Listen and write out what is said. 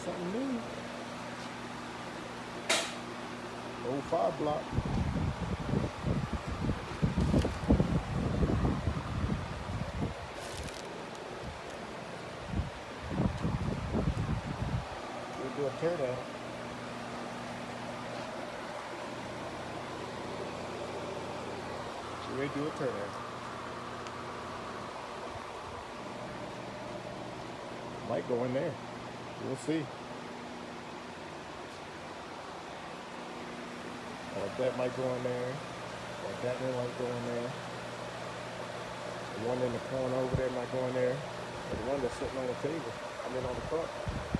something new. Old 5 block. We'll do a tear down. We may do a tear down. Might go in there. We'll see. Like that might go in there. Like that one might go in there. The one in the corner over there might go in there. And the one that's sitting on the table. I mean on the front.